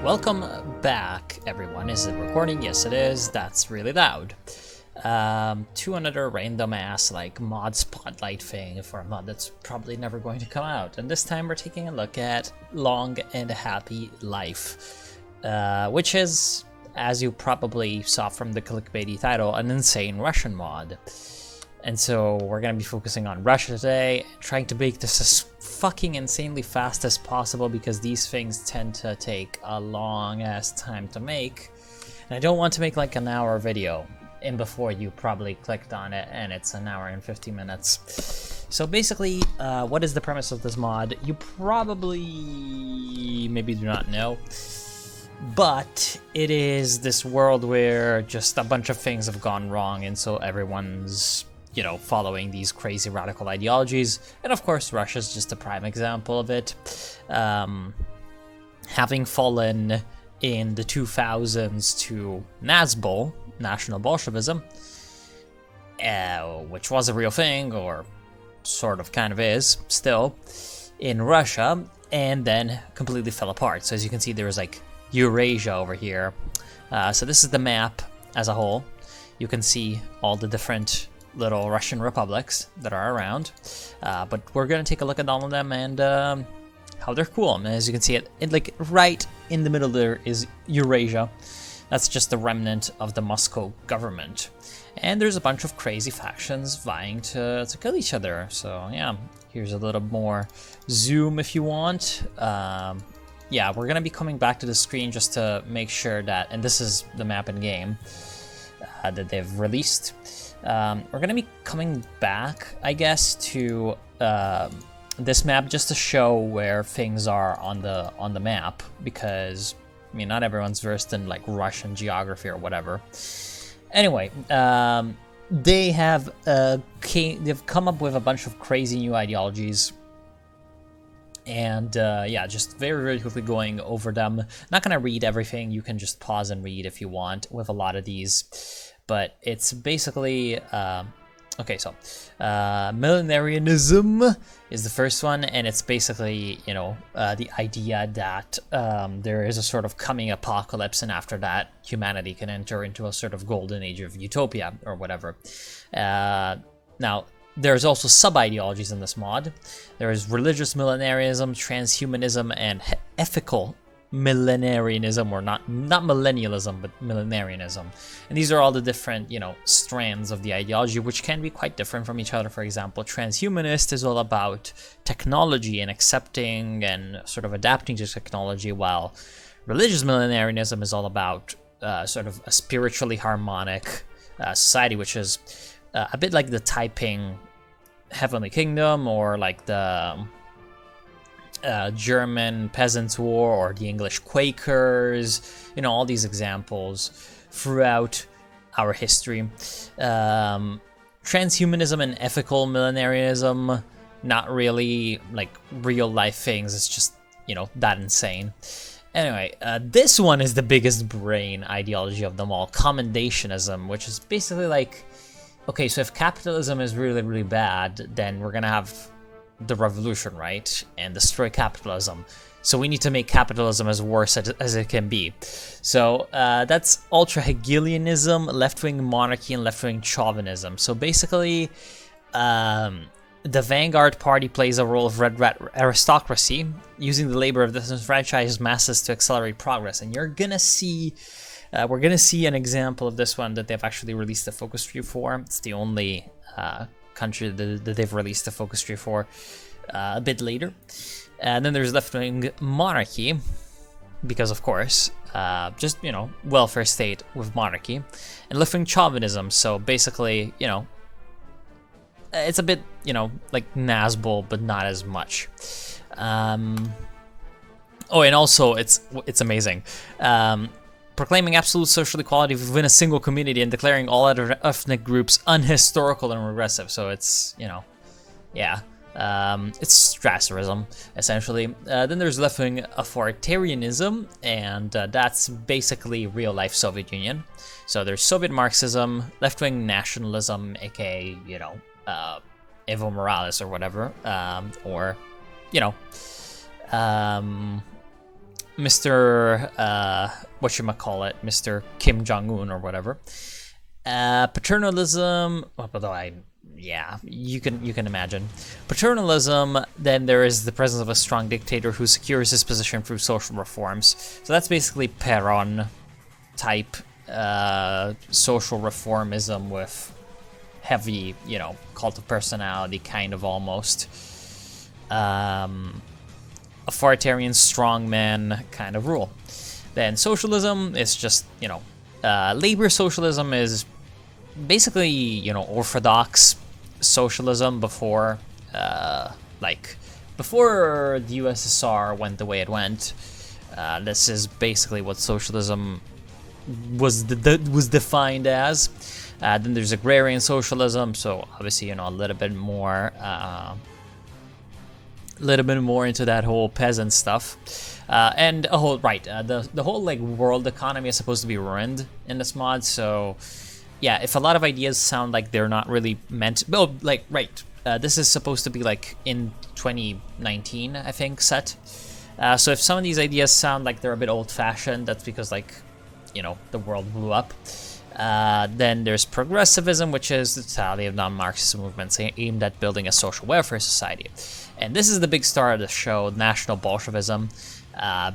Welcome back, everyone. Is it recording? Yes, it is. That's really loud. To another random ass mod spotlight thing for a mod that's probably never going to come out. And this time we're taking a look at Long and Happy Life, which is, as you probably saw from the clickbaity title, an insane Russian mod. And so we're going to be focusing on Russia today, trying to make this as fucking insanely fast as possible because these things tend to take a long ass time to make. And I don't want to make like an hour video in before you probably clicked on it and it's an hour and 50 minutes. So basically, what is the premise of this mod? You probably maybe do not know. But it is this world where just a bunch of things have gone wrong, and so everyone's, you know, following these crazy radical ideologies. And of course, Russia's just a prime example of it. Having fallen in the 2000s to Nazbol, National Bolshevism, which was a real thing, or sort of kind of is still, in Russia, and then completely fell apart. So as you can see, there is like Eurasia over here. So this is the map as a whole. You can see all the different little Russian republics that are around, but we're gonna take a look at all of them and how they're cool. And as you can see, like right in the middle there is Eurasia. That's just the remnant of the Moscow government, and there's a bunch of crazy factions vying to kill each other. So yeah, here's a little more zoom if you want. Yeah, we're gonna be coming back to the screen just to make sure that, and this is the map in game that they've released. We're gonna be coming back, I guess, to this map just to show where things are on the map, because I mean not everyone's versed in like Russian geography or whatever. Anyway, they have they've come up with a bunch of crazy new ideologies. And yeah, just very, very quickly going over them. Not gonna read everything, you can just pause and read if you want with a lot of these. But it's basically, okay, so Millenarianism is the first one, and it's basically, you know, the idea that there is a sort of coming apocalypse, and after that, humanity can enter into a sort of golden age of utopia or whatever. Now, there's also sub-ideologies in this mod. There is religious millenarianism, transhumanism, and ethical millenarianism, or not millennialism, but millenarianism. And these are all the different, you know, strands of the ideology, which can be quite different from each other. For example, transhumanist is all about technology and accepting and sort of adapting to technology, while religious millenarianism is all about sort of a spiritually harmonic society, which is a bit like the Taiping Heavenly Kingdom, or like the German Peasants' War, or the English Quakers, you know, all these examples throughout our history. Transhumanism and ethical millenarianism, not really like real life things, it's just, you know, that insane. Anyway, this one is the biggest brain ideology of them all, Commendationism, which is basically like, okay, so if capitalism is really, really bad, then we're gonna have the revolution, right? And destroy capitalism. So we need to make capitalism as worse as it can be. So that's ultra-Hegelianism, left-wing monarchy, and left-wing chauvinism. So basically, the Vanguard Party plays a role of red rat aristocracy, using the labor of disenfranchised masses to accelerate progress. And you're gonna see, we're gonna see an example of this one that they've actually released a focus tree for. It's the only country that they've released a focus tree for a bit later. And then there's left-wing monarchy, because of course, just, you know, welfare state with monarchy, and left-wing chauvinism. So basically, you know, it's a bit, you know, like Nazbol, but not as much. Oh, and also it's amazing. Proclaiming absolute social equality within a single community and declaring all other ethnic groups unhistorical and regressive. So it's, you know, yeah, it's Strasserism, essentially. Then there's left-wing authoritarianism, and that's basically real-life Soviet Union. So there's Soviet Marxism, left-wing nationalism, aka, you know, Evo Morales or whatever, or, you know, Mr. Whatchamacallit, Mr. Kim Jong-un or whatever. Paternalism, yeah, you can imagine. Paternalism, then there is the presence of a strong dictator who secures his position through social reforms. So that's basically Peron type social reformism with heavy, cult of personality kind of almost. Authoritarian strongman kind of rule. Then socialism is just, labor socialism is basically, orthodox socialism before, before the USSR went the way it went. This is basically what socialism was defined as. Then there's agrarian socialism, so obviously, a little bit more into that whole peasant stuff. And the whole world economy is supposed to be ruined in this mod, so yeah, if a lot of ideas sound like they're not really meant, this is supposed to be in 2019, I think, set. So if some of these ideas sound like they're a bit old-fashioned, that's because the world blew up. Then there's progressivism, which is the totality of non-Marxist movements aimed at building a social welfare society. And this is the big star of the show, National Bolshevism.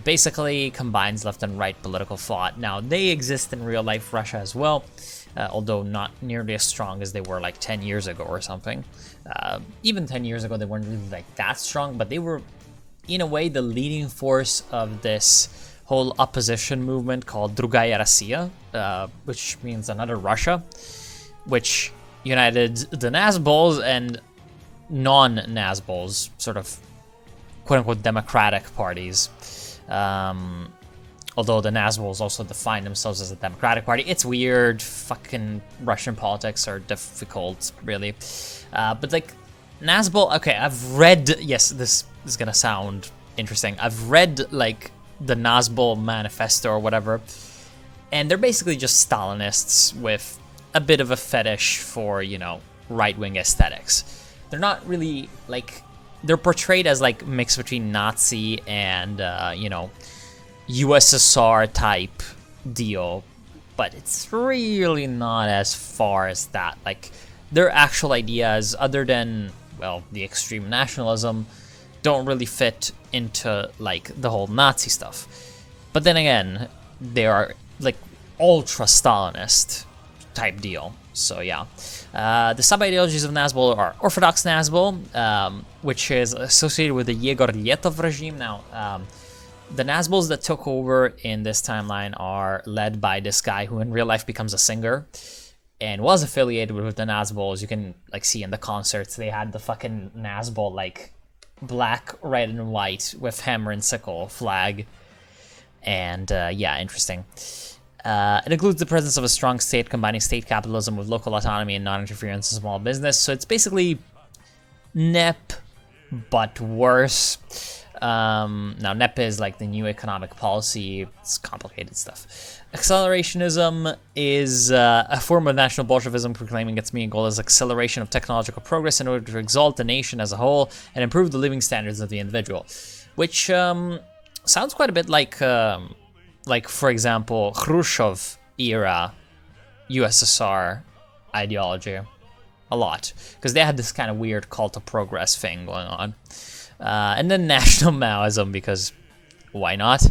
Basically combines left and right political thought. Now, they exist in real-life Russia as well, although not nearly as strong as they were 10 years ago or something. Even 10 years ago, they weren't really that strong, but they were, in a way, the leading force of this whole opposition movement called Drugaya Rossiya, which means another Russia, which united the Nazbols and non-Nazbols, sort of quote-unquote democratic parties. Although the Nazbols also define themselves as a democratic party. It's weird. Fucking Russian politics are difficult, really. But Nazbol, okay, I've read, yes, this is gonna sound interesting. I've read the Nazbol manifesto or whatever, and they're basically just Stalinists with a bit of a fetish for, right-wing aesthetics. They're not really, they're portrayed as, mixed between Nazi and, USSR type deal, but it's really not as far as that. Their actual ideas, other than, the extreme nationalism, don't really fit into, the whole Nazi stuff. But then again, they are, ultra-Stalinist type deal. So, yeah. The sub-ideologies of Nazbol are Orthodox Nazbol, which is associated with the Yegor Letov regime. Now, the Nazbols that took over in this timeline are led by this guy who in real life becomes a singer and was affiliated with the Nazbols. You can, see in the concerts, they had the fucking Nazbol, black, red, and white with hammer and sickle flag. And, yeah, interesting. It includes the presence of a strong state combining state capitalism with local autonomy and non-interference in small business. So it's basically NEP, but worse. Now, NEP is the new economic policy. It's complicated stuff. Accelerationism is a form of national Bolshevism proclaiming its main goal as acceleration of technological progress in order to exalt the nation as a whole and improve the living standards of the individual. Which sounds quite a bit like, for example, Khrushchev-era USSR ideology. A lot. Because they had this kind of weird cult of progress thing going on. And then National Maoism, because why not?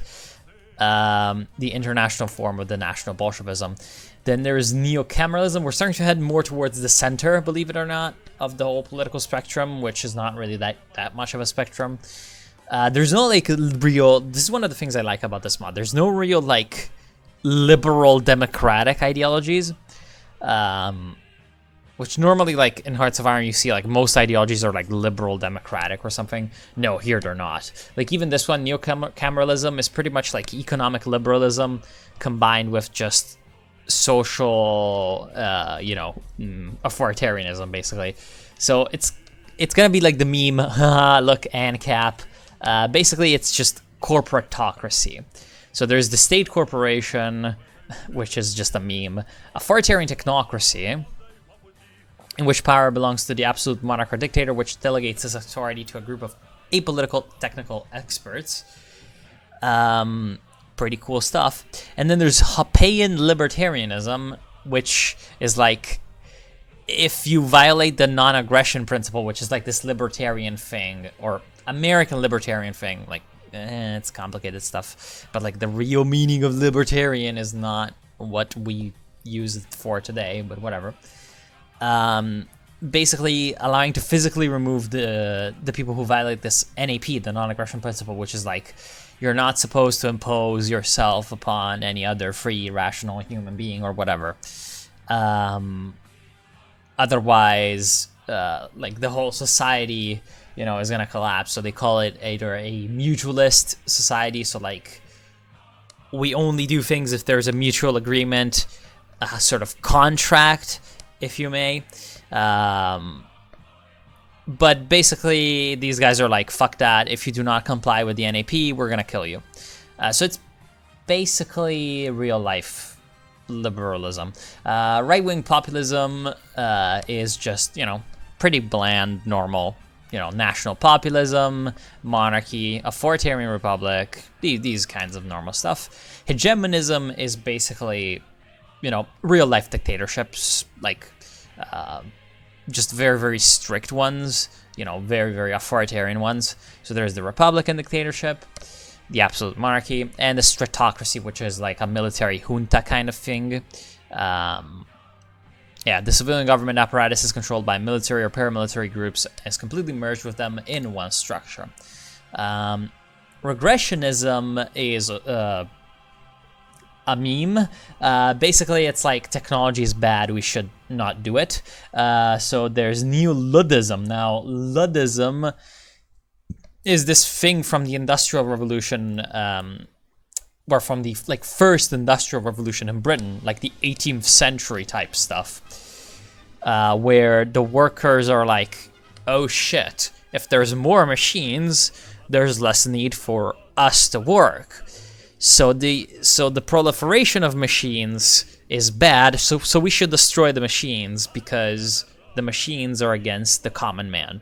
The international form of the National Bolshevism. Then there's Neo-cameralism. We're starting to head more towards the center, believe it or not, of the whole political spectrum, which is not really that much of a spectrum. There's no real, this is one of the things I like about this mod. There's no real liberal democratic ideologies. Which normally, in Hearts of Iron, you see, most ideologies are, liberal democratic or something. No, here they're not. Even this one, Neo-cameralism, is pretty much, economic liberalism combined with just social, authoritarianism, basically. So it's gonna be the meme, haha, look, ANCAP. Basically, it's just corporatocracy. So there's the state corporation, which is just a meme. Authoritarian technocracy, in which power belongs to the absolute monarch or dictator, which delegates his authority to a group of apolitical technical experts. Pretty cool stuff. And then there's Hopean libertarianism, which is like, if you violate the non-aggression principle, which is like this libertarian thing, or American libertarian thing, like, it's complicated stuff, but like the real meaning of libertarian is not what we use it for today, but whatever. Basically allowing to physically remove the people who violate this NAP, the non-aggression principle, which is like, you're not supposed to impose yourself upon any other free, rational human being or whatever. Otherwise, like the whole society, you know, is gonna collapse. So they call it either a mutualist society, so like we only do things if there's a mutual agreement, a sort of contract, if you may. But basically, these guys are like, fuck that. If you do not comply with the NAP, we're gonna kill you. So it's basically real life liberalism. Right-wing populism is just, you know, pretty bland, normal, you know, national populism, monarchy, authoritarian republic, these kinds of normal stuff. Hegemonism is basically, you know, real life dictatorships, like just very, very strict ones, you know, very, very authoritarian ones. So there's the Republican dictatorship, the absolute monarchy, and the stratocracy, which is like a military junta kind of thing. Yeah, the civilian government apparatus is controlled by military or paramilitary groups and is completely merged with them in one structure. Regressionism is a meme. Basically, it's like technology is bad, we should not do it. So there's Neo-Luddism. Now, Luddism is this thing from the Industrial Revolution, or from the like first Industrial Revolution in Britain, like the 18th century type stuff, where the workers are like, oh shit, if there's more machines, there's less need for us to work. So the proliferation of machines is bad, so we should destroy the machines because the machines are against the common man.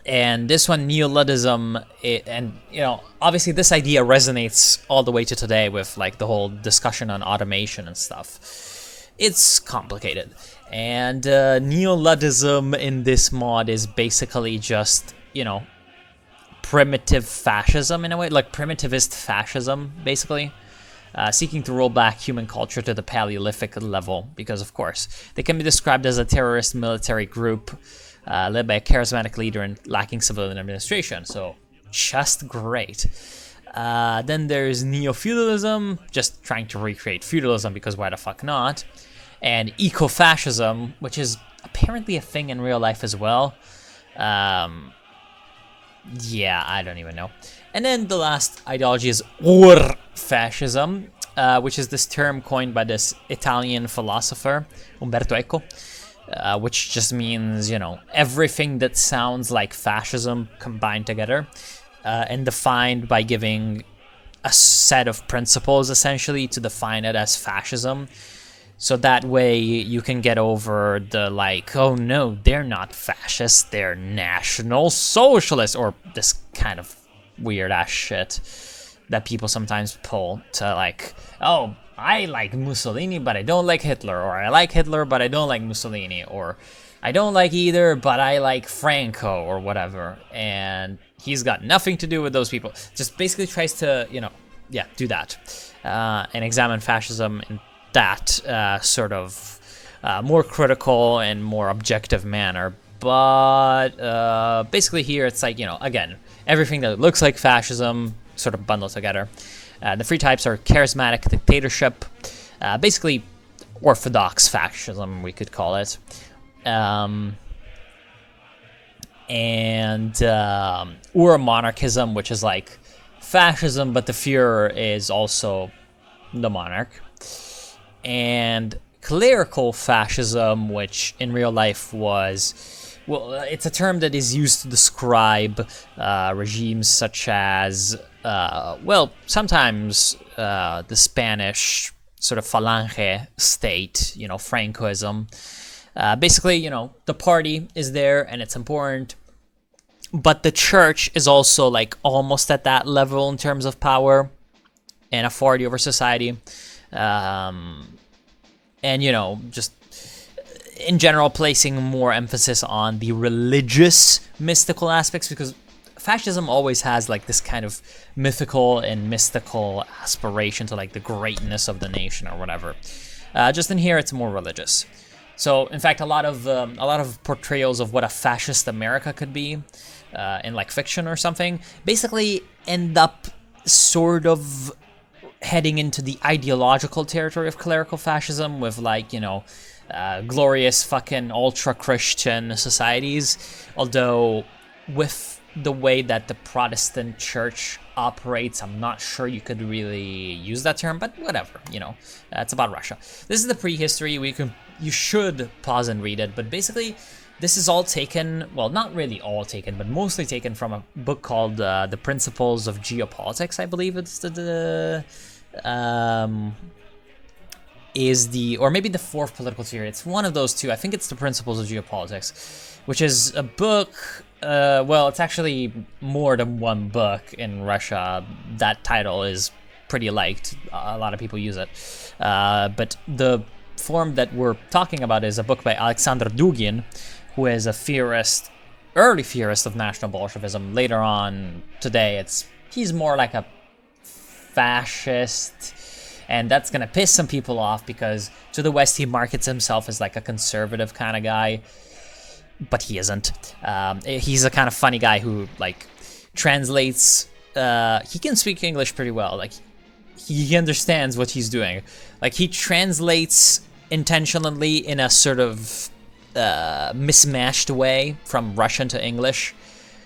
And this one, Neo-Luddism, and you know, obviously this idea resonates all the way to today with like the whole discussion on automation and stuff. It's complicated. And Neo-Luddism in this mod is basically just, you know, primitive fascism in a way, like primitivist fascism, basically. Seeking to roll back human culture to the Paleolithic level, because of course, they can be described as a terrorist military group led by a charismatic leader and lacking civilian administration, so just great. Then there's neo-feudalism, just trying to recreate feudalism, because why the fuck not? And eco-fascism, which is apparently a thing in real life as well. Yeah, I don't even know. And then the last ideology is Ur-fascism, which is this term coined by this Italian philosopher, Umberto Eco, which just means, you know, everything that sounds like fascism combined together, and defined by giving a set of principles, essentially, to define it as fascism. So that way you can get over the like, oh no, they're not fascists, they're national socialists, or this kind of weird ass shit that people sometimes pull to like, oh, I like Mussolini, but I don't like Hitler, or I like Hitler, but I don't like Mussolini, or I don't like either, but I like Franco, or whatever, and he's got nothing to do with those people. Just basically tries to, you know, yeah, do that, and examine fascism in that sort of more critical and more objective manner. But basically here it's like, you know, again, everything that looks like fascism sort of bundled together. The three types are charismatic dictatorship, basically orthodox fascism, we could call it, and Ur-monarchism, which is like fascism, but the Führer is also the monarch. And clerical fascism, which in real life was, well, it's a term that is used to describe regimes such as, well, sometimes the Spanish sort of Falange state, you know, Francoism. Basically, you know, the party is there and it's important, but the church is also like almost at that level in terms of power and authority over society. And, you know, just in general, placing more emphasis on the religious, mystical aspects, because fascism always has like this kind of mythical and mystical aspiration to like the greatness of the nation or whatever. Just in here, it's more religious. So, in fact, a lot of portrayals of what a fascist America could be in like fiction or something basically end up sort of heading into the ideological territory of clerical fascism with, like, you know, glorious fucking ultra-Christian societies. Although, with the way that the Protestant church operates, I'm not sure you could really use that term, but whatever, you know, it's about Russia. This is the prehistory. You should pause and read it, but basically, this is all taken, well, not really all taken, but mostly taken from a book called The Principles of Geopolitics, I believe it's or maybe the Fourth Political Theory. It's one of those two. I think it's The Principles of Geopolitics, which is a book, well, it's actually more than one book in Russia. That title is pretty liked. A lot of people use it. But the form that we're talking about is a book by Alexander Dugin, who is a theorist, early theorist of National Bolshevism. Later on today, he's more like a fascist, and that's gonna piss some people off because to the West he markets himself as like a conservative kind of guy, but he isn't. He's a kind of funny guy who like translates. He can speak English pretty well. Like he understands what he's doing. Like he translates intentionally in a sort of mismatched way from Russian to English.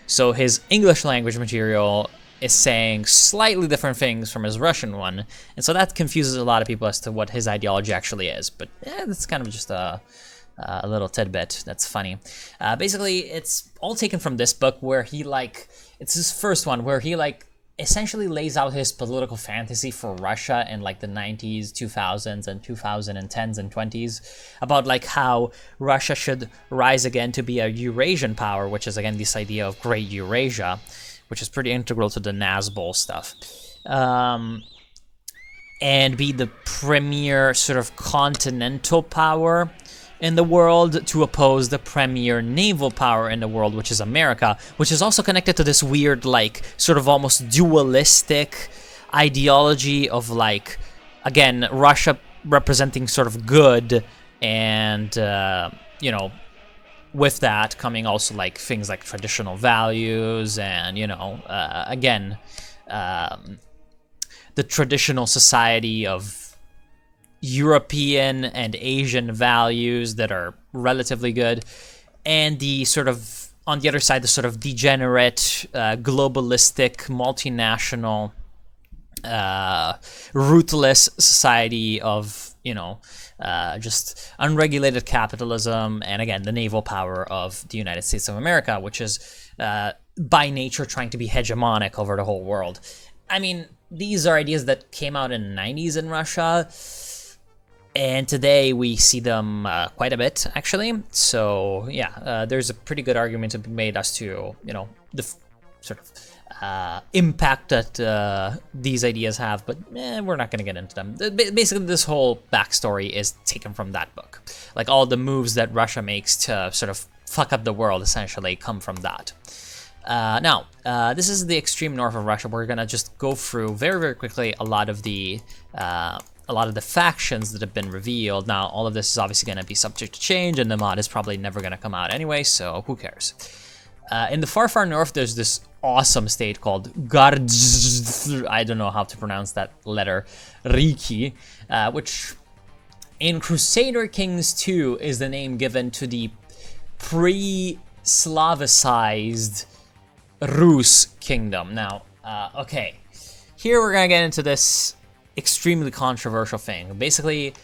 So his English language material is saying slightly different things from his Russian one, and so that confuses a lot of people as to what his ideology actually is. But that's kind of just a little tidbit that's funny. Basically, it's all taken from this book where it's his first one where he essentially lays out his political fantasy for Russia in like the 90s, 2000s, and 2010s and 20s about like how Russia should rise again to be a Eurasian power, which is again this idea of Great Eurasia, which is pretty integral to the Nazbol stuff, and be the premier sort of continental power in the world to oppose the premier naval power in the world, which is America, which is also connected to this weird, like, sort of almost dualistic ideology of, like, again, Russia representing sort of good, and, you know, with that coming also, like, things like traditional values and, you know, again, the traditional society of European and Asian values that are relatively good, and the sort of, on the other side, the sort of degenerate, globalistic, multinational, ruthless society of, you know, just unregulated capitalism, and again, the naval power of the United States of America, which is by nature trying to be hegemonic over the whole world. I mean, these are ideas that came out in the 90s in Russia, and today we see them quite a bit, actually. So, yeah, there's a pretty good argument to be made as to, you know, the sort of impact that these ideas have, but we're not going to get into them. Basically, this whole backstory is taken from that book. Like, all the moves that Russia makes to sort of fuck up the world, essentially, come from that. Now, this is the extreme north of Russia. We're going to just go through very, very quickly a lot of the factions that have been revealed. Now, all of this is obviously going to be subject to change, and the mod is probably never going to come out anyway, so who cares? In the far, far north, there's this awesome state called I don't know how to pronounce that letter, Riki, which in Crusader Kings 2 is the name given to the pre-Slavicized Rus kingdom. Now, okay, here we're going to get into this extremely controversial thing. Basically,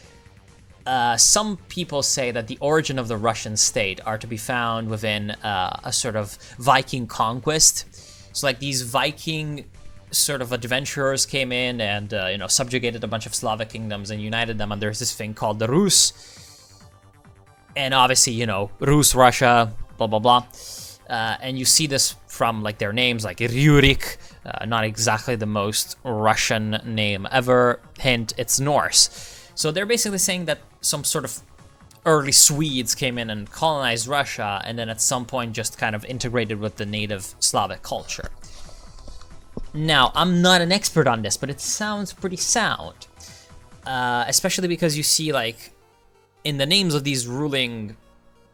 some people say that the origin of the Russian state are to be found within a sort of Viking conquest. So, like, these Viking sort of adventurers came in and, you know, subjugated a bunch of Slavic kingdoms and united them under this thing called the Rus. And obviously, you know, Rus, Russia, blah, blah, blah. And you see this from like their names, like Rurik, not exactly the most Russian name ever. Hint, it's Norse. So they're basically saying that some sort of early Swedes came in and colonized Russia, and then at some point just kind of integrated with the native Slavic culture. Now, I'm not an expert on this, but it sounds pretty sound. Especially because you see, like, in the names of these ruling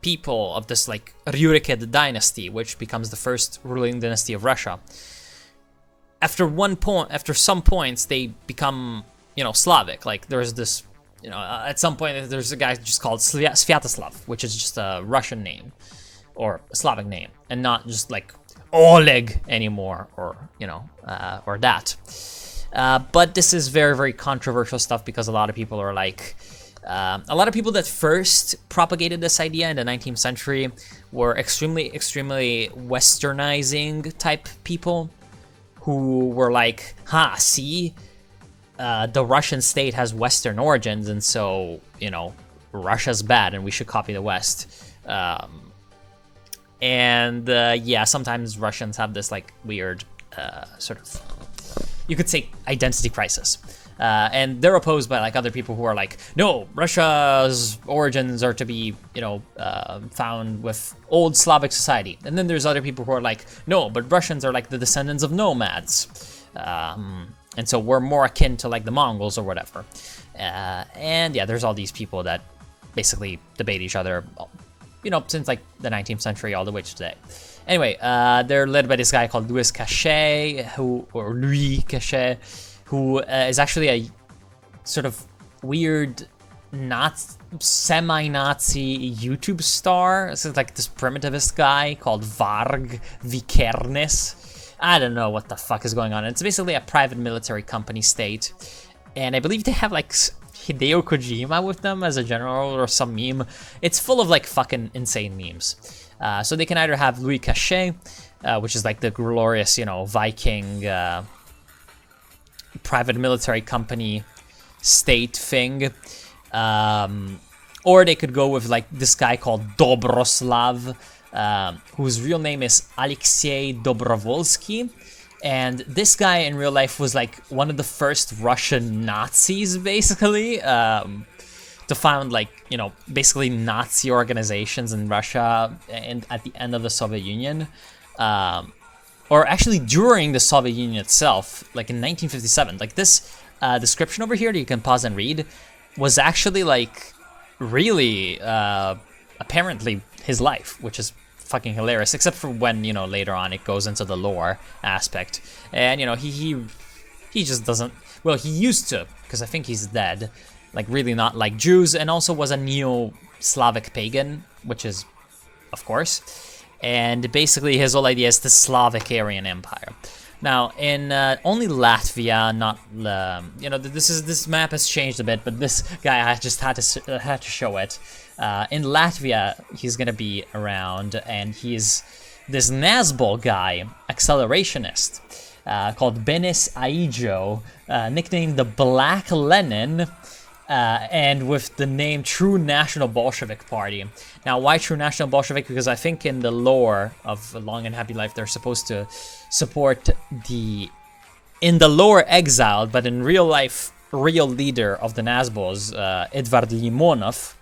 people of this, like, Rurikid dynasty, which becomes the first ruling dynasty of Russia, after some points, they become, you know, Slavic. Like, there's this, you know, at some point, there's a guy just called Sviatoslav, which is just a Russian name, or a Slavic name, and not just, like, Oleg anymore, or, you know, or that. But this is very, very controversial stuff because a lot of people are like, a lot of people that first propagated this idea in the 19th century were extremely, extremely westernizing type people who were like, see, the Russian state has Western origins, and so, you know, Russia's bad and we should copy the West. Yeah, sometimes Russians have this like weird sort of, you could say, identity crisis. And they're opposed by like other people who are like, no, Russia's origins are to be, you know, found with old Slavic society. And then there's other people who are like, no, but Russians are like the descendants of nomads. And so we're more akin to like the Mongols or whatever. And yeah, there's all these people that basically debate each other, you know, since like the 19th century all the way to today. Anyway, they're led by this guy called Louis Cachet, who is actually a sort of weird semi-Nazi YouTube star. This is like this primitivist guy called Varg Vikernes. I don't know what the fuck is going on. It's basically a private military company state. And I believe they have like Hideo Kojima with them as a general or some meme. It's full of like fucking insane memes. So they can either have Louis Cachet, which is like the glorious, you know, Viking private military company state thing. Or they could go with like this guy called Dobroslav, whose real name is Alexei Dobrovolsky. And this guy in real life was like one of the first Russian Nazis, basically, to found like, you know, basically Nazi organizations in Russia and at the end of the Soviet Union. Or actually during the Soviet Union itself, like in 1957. Like this description over here that you can pause and read was actually like really apparently his life, which is fucking hilarious, except for when, you know, later on it goes into the lore aspect. And, you know, he just doesn't, well, he used to, because I think he's dead, like really not like Jews, and also was a neo-Slavic pagan, which is, of course. And basically his whole idea is the Slavic Aryan Empire. Now, in only Latvia, not, you know, this map has changed a bit, but this guy, I just had to show it. In Latvia, he's gonna be around, and he's this Nazbol guy, accelerationist, called Benis Aijo, nicknamed the Black Lenin, and with the name True National Bolshevik Party. Now, why True National Bolshevik? Because I think in the lore of A Long and Happy Life, they're supposed to support in the lore exiled, but in real life, real leader of the Nazbols, Edvard Limonov.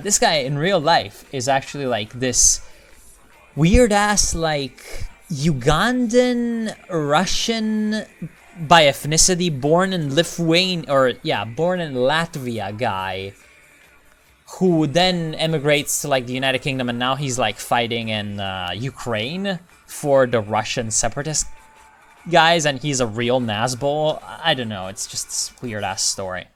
This guy in real life is actually like this weird ass like Ugandan Russian by ethnicity, born in Latvia guy, who then emigrates to like the United Kingdom, and now he's like fighting in Ukraine for the Russian separatist guys, and he's a real Nazbol. I don't know, it's just this weird ass story.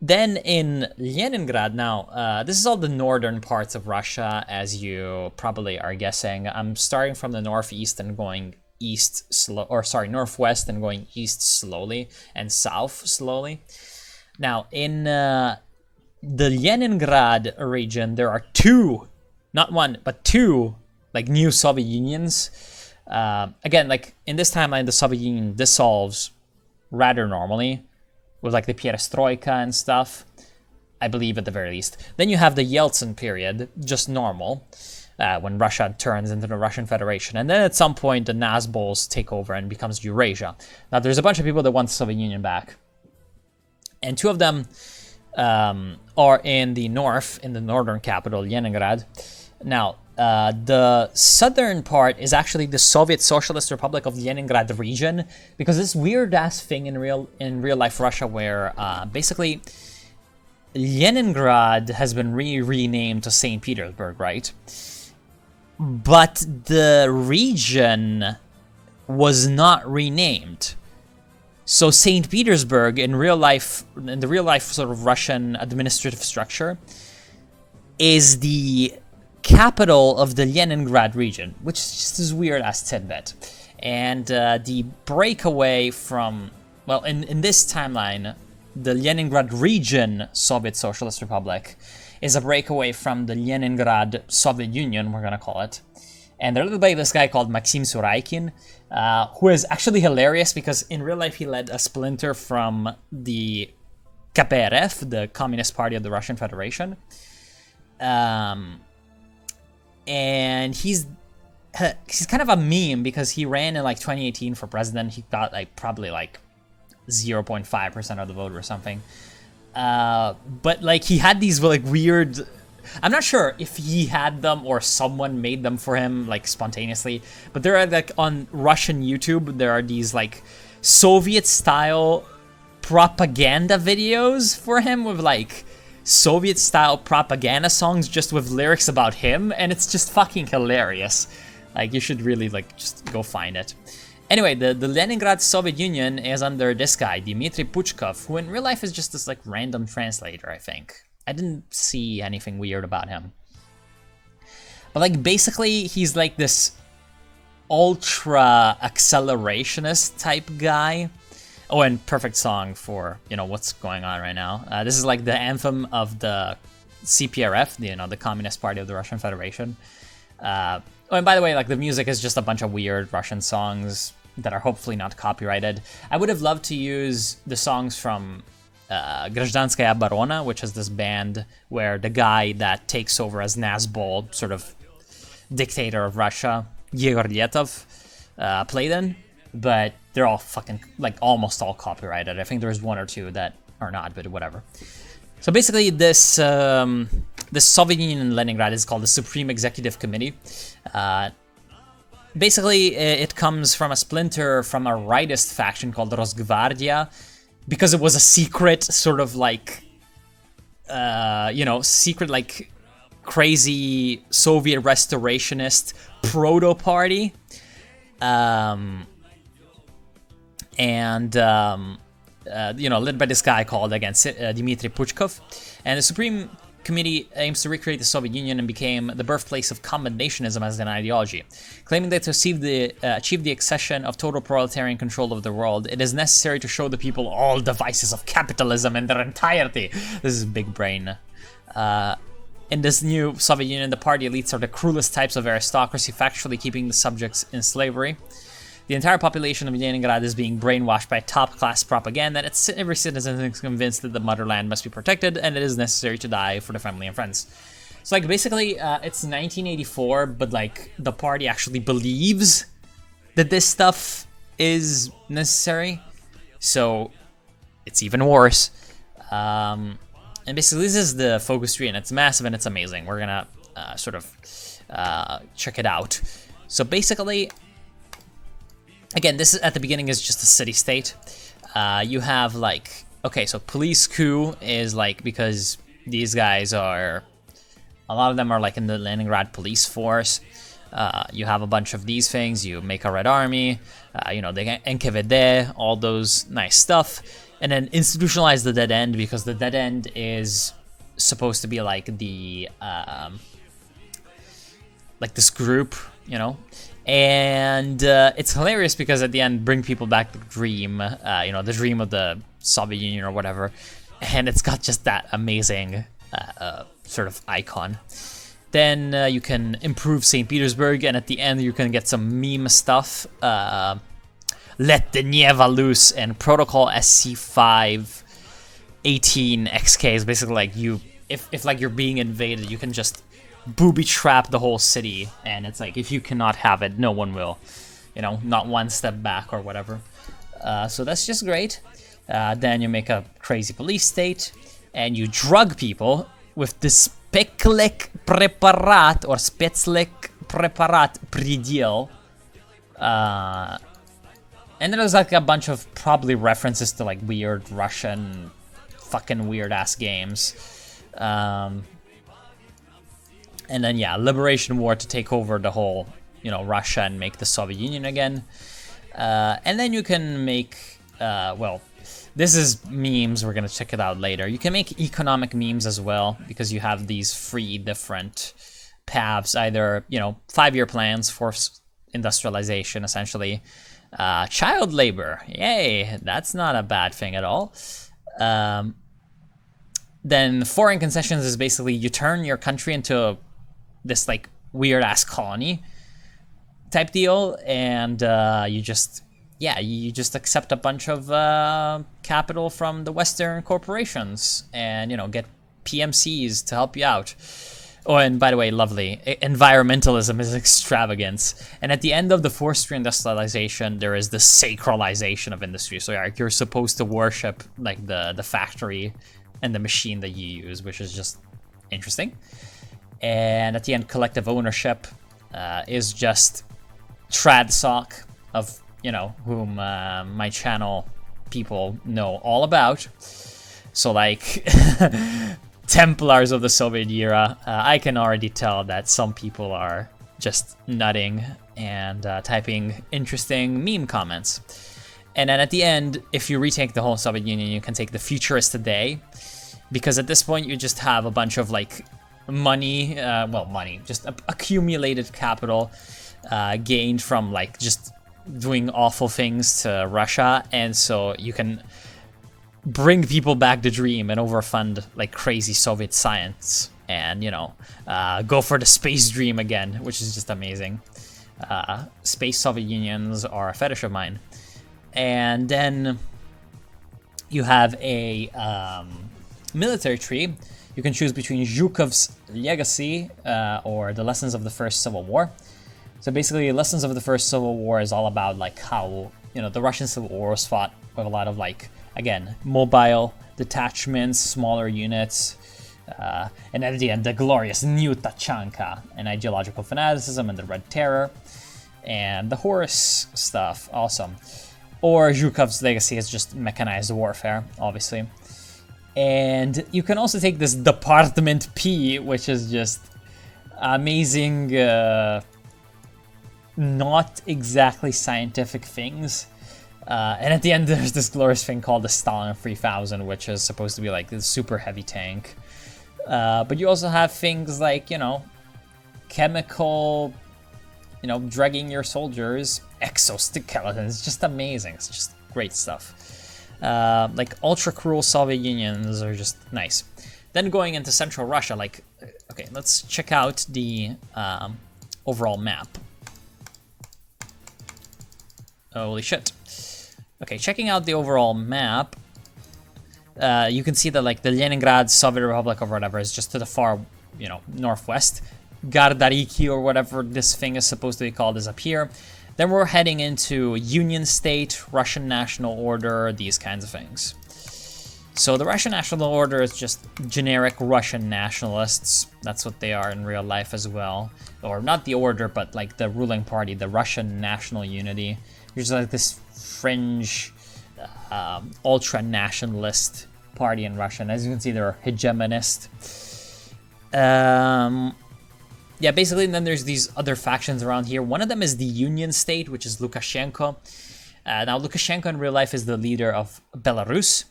Then in Leningrad, now, this is all the northern parts of Russia, as you probably are guessing. I'm starting from the northeast and going northwest and going east slowly and south slowly. Now, in the Leningrad region, there are not one, but two, like, new Soviet Unions. Again, like, in this timeline, the Soviet Union dissolves rather normally, with like the perestroika and stuff. I believe at the very least. Then you have the Yeltsin period, just normal, when Russia turns into the Russian Federation. And then at some point, the Nazbols take over and becomes Eurasia. Now, there's a bunch of people that want the Soviet Union back. And two of them are in the north, in the northern capital, Leningrad. Now, the southern part is actually the Soviet Socialist Republic of Leningrad region, because this weird-ass thing in real-life Russia where basically Leningrad has been renamed to St. Petersburg, right? But the region was not renamed. So St. Petersburg, in the real life sort of Russian administrative structure, is the capital of the Leningrad region, which is just this weird-ass tidbit. And the breakaway from, well, in this timeline, the Leningrad region Soviet Socialist Republic is a breakaway from the Leningrad Soviet Union, we're going to call it. And they're led by this guy called Maxim Suraikin, who is actually hilarious because in real life he led a splinter from the KPRF, the Communist Party of the Russian Federation. And he's kind of a meme because he ran in like 2018 for president. He got like probably like 0.5% of the vote or something. But like he had these like weird, I'm not sure if he had them or someone made them for him like spontaneously, but there are like on Russian YouTube, there are these like Soviet style propaganda videos for him with like Soviet style propaganda songs just with lyrics about him, and it's just fucking hilarious. Like you should really like just go find it. Anyway, the Leningrad Soviet Union is under this guy, Dmitry Puchkov, who in real life is just this like random translator, I think. I didn't see anything weird about him. But like basically he's like this ultra accelerationist type guy. Oh, and perfect song for, you know, what's going on right now. This is like the anthem of the CPRF, you know, the Communist Party of the Russian Federation. Oh, and by the way, like the music is just a bunch of weird Russian songs that are hopefully not copyrighted. I would have loved to use the songs from Grazdanskaya Oborona, which is this band where the guy that takes over as Nazbol, sort of dictator of Russia, Yegor Letov, played in. But they're all fucking, like, almost all copyrighted. I think there's one or two that are not, but whatever. So basically this this Soviet Union in Leningrad is called the Supreme Executive Committee. Basically, it comes from a splinter from a rightist faction called Rosgvardia, because it was a secret sort of like, you know, secret like crazy Soviet restorationist proto-party. You know, led by this guy called, again, Dmitry Puchkov. And the Supreme Committee aims to recreate the Soviet Union and became the birthplace of Commendationism as an ideology. Claiming that to achieve the accession of total proletarian control of the world, it is necessary to show the people all the vices of capitalism in their entirety. This is big brain. In this new Soviet Union, the party elites are the cruelest types of aristocracy, factually keeping the subjects in slavery. The entire population of Leningrad is being brainwashed by top-class propaganda, and every citizen is convinced that the motherland must be protected, and it is necessary to die for the family and friends. So, like, basically, it's 1984, but, like, the party actually believes that this stuff is necessary, so it's even worse. And basically, this is the focus tree, and it's massive, and it's amazing. We're gonna sort of check it out. So, basically, again, this is at the beginning is just a city-state. You have like, okay, so police coup is like, because these guys are, a lot of them are like in the Leningrad police force. You have a bunch of these things. You make a Red Army, you know, the NKVD, all those nice stuff. And then institutionalize the dead end, because the dead end is supposed to be like the, like this group, you know. And it's hilarious because at the end, bring people back the dream, you know, the dream of the Soviet Union or whatever. And it's got just that amazing sort of icon. Then you can improve St. Petersburg, and at the end you can get some meme stuff. Let the Neva loose and Protocol SC5. 18xk is basically like if like you're being invaded, you can just booby trap the whole city, and it's like if you cannot have it, no one will, you know, not one step back or whatever. So that's just great. Then you make a crazy police state, and you drug people with the Speklik Preparat or Spetslik Preparat Предел. And then there's like a bunch of probably references to like weird Russian fucking weird ass games. And then yeah, Liberation War to take over the whole, you know, Russia and make the Soviet Union again. And then you can make, well, this is memes, we're gonna check it out later. You can make economic memes as well, because you have these 3 different paths, either, you know, 5-year plans, forced industrialization, essentially. Child labor, yay, that's not a bad thing at all. Then foreign concessions is basically you turn your country into this like weird ass colony type deal, and you just accept a bunch of capital from the Western corporations, and you know, get PMCs to help you out. Oh, and by the way, lovely, environmentalism is extravagance. And at the end of the forced reindustrialization, there is the sacralization of industry. So yeah, you're supposed to worship like the factory and the machine that you use, which is just interesting. And at the end, collective ownership is just trad sock of, you know, whom my channel people know all about. So like Templars of the Soviet era, I can already tell that some people are just nutting and typing interesting meme comments. And then at the end, if you retake the whole Soviet Union, you can take the futurist today, because at this point you just have a bunch of like money, just accumulated capital gained from like just doing awful things to Russia, and so you can bring people back the dream and overfund like crazy Soviet science, and you know, go for the space dream again, which is just amazing. Space Soviet Unions are a fetish of mine. And then you have a military tree. You can choose between Zhukov's legacy or the lessons of the First Civil War. So basically, lessons of the First Civil War is all about like how, you know, the Russian Civil War was fought with a lot of like, again, mobile detachments, smaller units, and at the end, the glorious New Tachanka, and ideological fanaticism and the Red Terror, and the horse stuff, awesome. Or Zhukov's legacy is just mechanized warfare, obviously. And you can also take this Department P, which is just amazing, not exactly scientific things. And at the end, there's this glorious thing called the Stalin 3000, which is supposed to be like this super heavy tank. But you also have things like, you know, chemical, you know, drugging your soldiers, exoskeletons. It's just amazing. It's just great stuff. Like ultra cruel Soviet Unions are just nice. Then going into Central Russia, like, okay, let's check out the overall map. Holy shit. Okay, checking out the overall map, you can see that like the Leningrad Soviet Republic or whatever is just to the far, you know, northwest. Gardariki or whatever this thing is supposed to be called is up here. Then we're heading into Union State, Russian National Order, these kinds of things. So the Russian National Order is just generic Russian nationalists. That's what they are in real life as well. Or not the order, but like the ruling party, the Russian National Unity. Which is like this fringe, ultra-nationalist party in Russia. And as you can see, they're hegemonist. Yeah, basically, and then there's these other factions around here. One of them is the Union State, which is Lukashenko. Now, Lukashenko in real life is the leader of Belarus,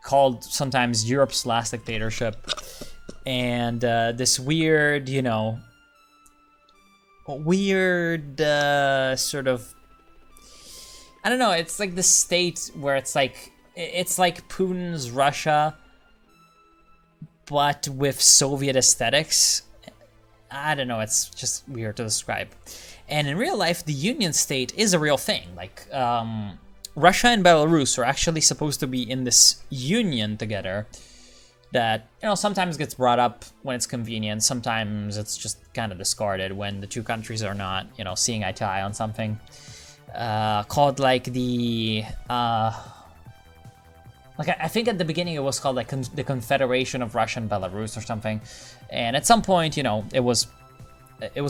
called sometimes Europe's last dictatorship. And this weird, you know, sort of, I don't know, it's like the state where it's like Putin's Russia, but with Soviet aesthetics. I don't know, it's just weird to describe. And in real life, the Union State is a real thing. Like, Russia and Belarus are actually supposed to be in this union together that, you know, sometimes gets brought up when it's convenient, sometimes it's just kind of discarded when the two countries are not, you know, seeing eye to eye on something. Called like the, like I think at the beginning it was called like the Confederation of Russia and Belarus or something, and at some point, you know, it was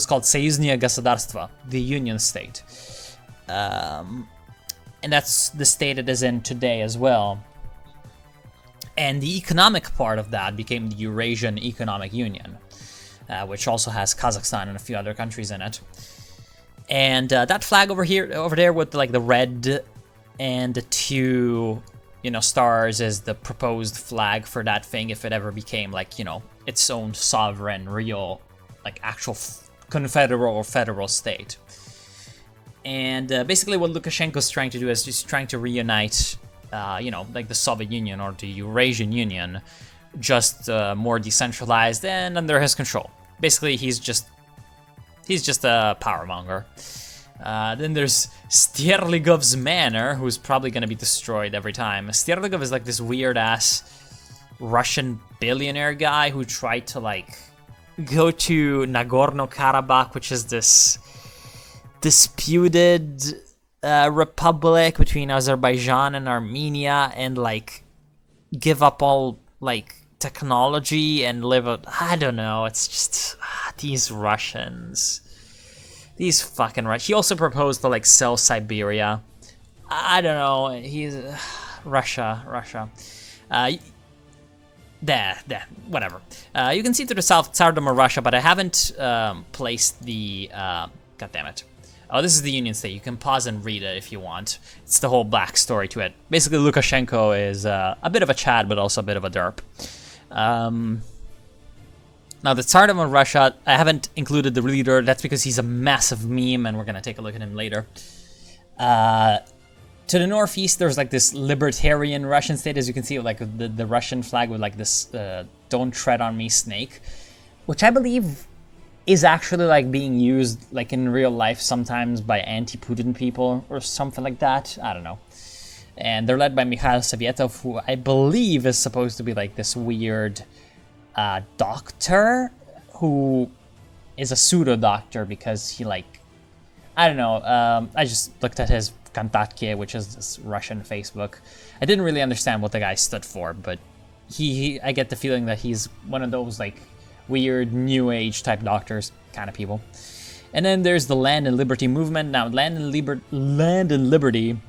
called Союзное государство, the Union State, and that's the state it is in today as well. And the economic part of that became the Eurasian Economic Union, which also has Kazakhstan and a few other countries in it. And that flag over there with like the red and the two, you know, stars is the proposed flag for that thing if it ever became like, you know, its own sovereign, real, like actual confederal or federal state. And basically what Lukashenko's trying to do is just trying to reunite, you know, like the Soviet Union or the Eurasian Union, just more decentralized and under his control. Basically, he's just a power monger. Then there's Sterligov's Manor, who's probably going to be destroyed every time. Sterligov is like this weird-ass Russian billionaire guy who tried to, like, go to Nagorno-Karabakh, which is this disputed republic between Azerbaijan and Armenia, and, like, give up all, like, technology and live a... I don't know, it's just... these Russians... These fucking Russians. He also proposed to, like, sell Siberia. I don't know. He's... Russia. Whatever. You can see to the south, Tsardom of Russia, but I haven't placed the... God damn it. Oh, this is the Union State. You can pause and read it if you want. It's the whole backstory to it. Basically, Lukashenko is a bit of a Chad, but also a bit of a derp. Now, the Tsardom of Russia, I haven't included the leader. That's because he's a massive meme, and we're going to take a look at him later. To the northeast, there's like this libertarian Russian state, as you can see, like the Russian flag with like this "Don't tread on me" snake, which I believe is actually like being used like in real life sometimes by anti-Putin people or something like that. I don't know. And they're led by Mikhail Sovietov, who I believe is supposed to be like this weird doctor who is a pseudo-doctor because he like, I don't know, I just looked at his Kontatke, which is this Russian Facebook. I didn't really understand what the guy stood for, but I get the feeling that he's one of those like weird new age type doctors kind of people. And then there's the Land and Liberty movement. Now, Land and Liberty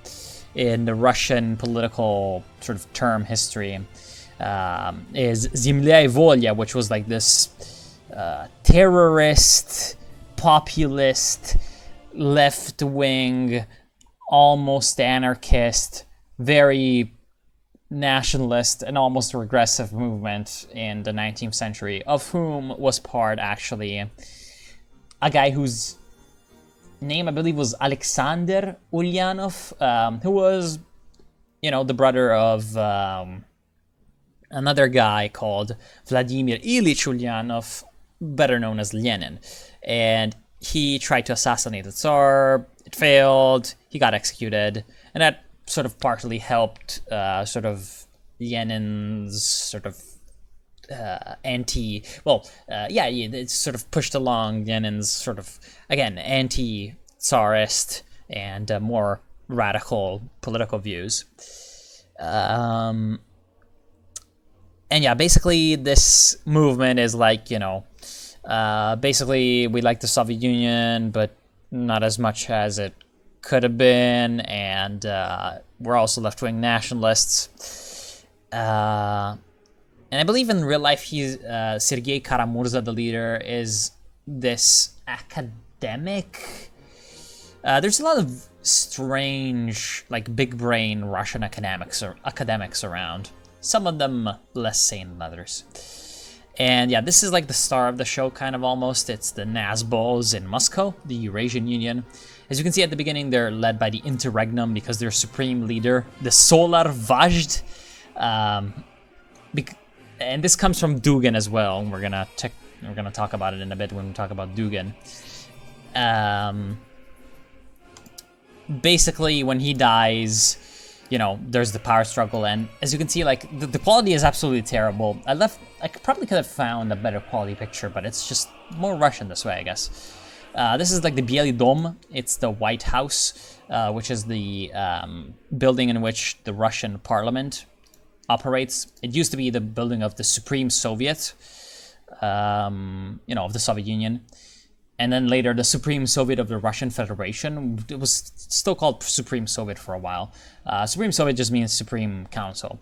in the Russian political sort of term history is Zemlya и Volya, which was like this terrorist, populist, left-wing, almost anarchist, very nationalist and almost regressive movement in the 19th century, of whom was part actually a guy whose name I believe was Alexander Ulyanov, who was, you know, the brother of another guy called Vladimir Ilyich Ulyanov, better known as Lenin. And he tried to assassinate the Tsar. It failed. He got executed. And that sort of partially helped sort of Lenin's sort of it sort of pushed along Lenin's sort of, again, anti-Tsarist and more radical political views. And yeah, basically this movement is like, you know, basically we like the Soviet Union, but not as much as it could have been, and we're also left-wing nationalists. And I believe in real life, Sergei Kara-Murza, the leader, is this academic. There's a lot of strange, like big-brain Russian academics around. Some of them less sane than others. And yeah, this is like the star of the show, kind of almost. It's the Nazbols in Moscow, the Eurasian Union. As you can see at the beginning, they're led by the Interregnum because their supreme leader, the Solar Vazd. And this comes from Dugin as well. We're gonna talk about it in a bit when we talk about Dugin. Basically, when he dies, you know, there's the power struggle, and as you can see, like, the quality is absolutely terrible. I probably could have found a better quality picture, but it's just more Russian this way, I guess. This is like the Bielý dom. It's the White House, which is the building in which the Russian parliament operates. It used to be the building of the Supreme Soviet, you know, of the Soviet Union. And then later, the Supreme Soviet of the Russian Federation. It was still called Supreme Soviet for a while. Supreme Soviet just means Supreme Council.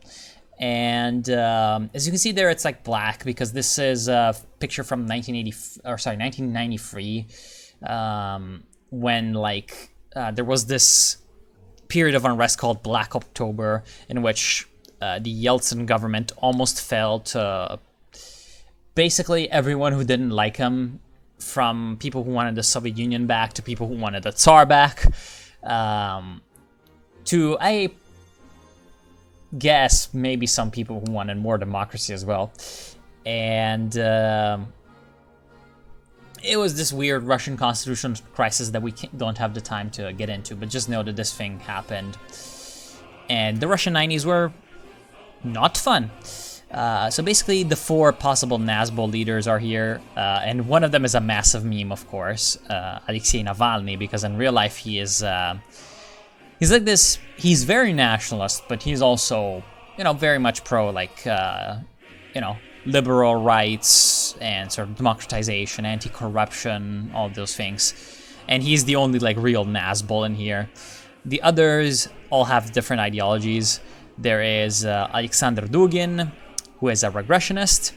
And as you can see there, it's like black because this is a picture from 1993, when like there was this period of unrest called Black October, in which the Yeltsin government almost fell to basically everyone who didn't like him, from people who wanted the Soviet Union back to people who wanted the Tsar back, to, I guess, maybe some people who wanted more democracy as well. And it was this weird Russian constitutional crisis that we don't have the time to get into, but just know that this thing happened. And the Russian 90s were not fun. So basically, the 4 possible Nazbol leaders are here, and one of them is a massive meme, of course, Alexei Navalny, because in real life he is, he's like this, he's very nationalist, but he's also, you know, very much pro, like, you know, liberal rights and sort of democratization, anti-corruption, all of those things. And he's the only, like, real Nazbol in here. The others all have different ideologies. There is Alexander Dugin, who is a regressionist.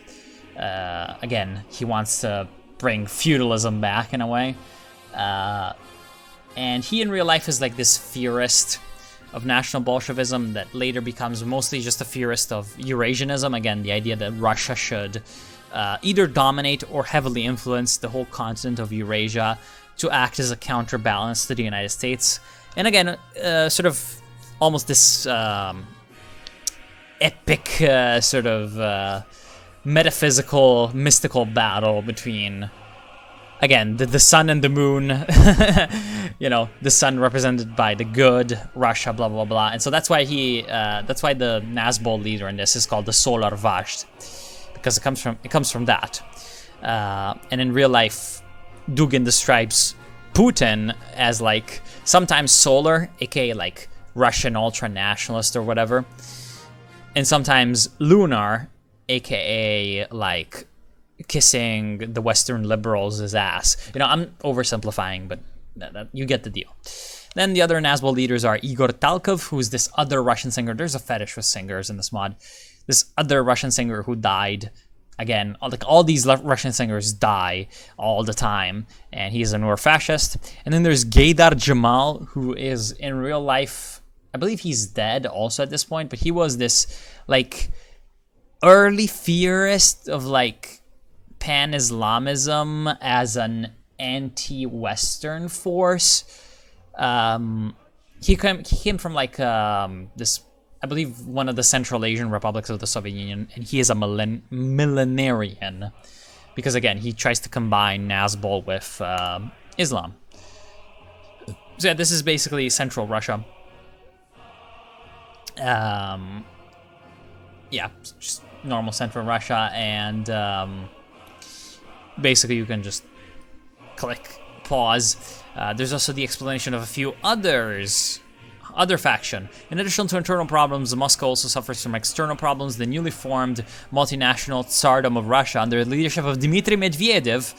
Again, he wants to bring feudalism back in a way. And he in real life is like this theorist of National Bolshevism that later becomes mostly just a theorist of Eurasianism. Again, the idea that Russia should either dominate or heavily influence the whole continent of Eurasia to act as a counterbalance to the United States. And again, sort of almost this epic sort of metaphysical, mystical battle between, again, the sun and the moon. You know, the sun represented by the good, Russia, blah blah blah. And so that's why that's why the Nazbol leader in this is called the Solar Vazd, because it comes from that. And in real life, Dugin describes Putin as like sometimes solar, aka like Russian ultra-nationalist or whatever, and sometimes lunar, aka like kissing the Western liberals' ass. You know, I'm oversimplifying, but you get the deal. Then the other Nazbol leaders are Igor Talkov, who's this other Russian singer. There's a fetish with singers in this mod. This other Russian singer who died. Again, like all these Russian singers die all the time, and he's an Ur-fascist. And then there's Gaydar Jamal, who is in real life, I believe he's dead also at this point, but he was this like early theorist of like pan-Islamism as an anti-Western force. He came from like this, I believe, one of the Central Asian republics of the Soviet Union, and he is a millenarian, because again, he tries to combine Nazbol with Islam. So yeah, this is basically Central Russia. Yeah, just normal Central Russia, and basically you can just click pause. There's also the explanation of a few other faction. In addition to internal problems, Moscow also suffers from external problems. The newly formed multinational Tsardom of Russia, under the leadership of Dmitry Medvedev,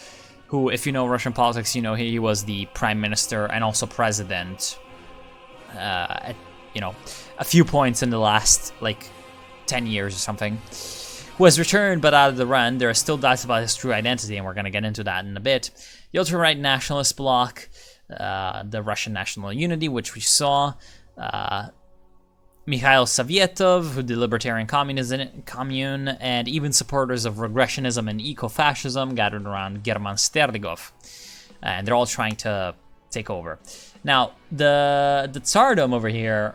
who, if you know Russian politics, you know he was the prime minister and also president at, you know, a few points in the last, like, 10 years or something, who has returned but out of the run. There are still doubts about his true identity, and we're going to get into that in a bit. The ultra-right nationalist bloc, the Russian National Unity, which we saw, Mikhail Savietov, who did Libertarian Commune, and even supporters of Regressionism and eco-fascism gathered around German Sterdigov. And they're all trying to take over. Now, the Tsardom over here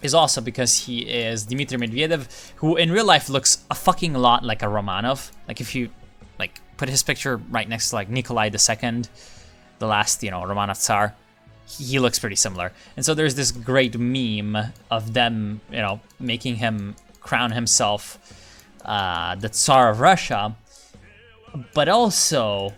is also because he is Dmitry Medvedev, who in real life looks a fucking lot like a Romanov. Like if you like put his picture right next to like Nikolai II, the last, you know, Romanov Tsar, he looks pretty similar. And so there's this great meme of them, you know, making him crown himself the Tsar of Russia, but also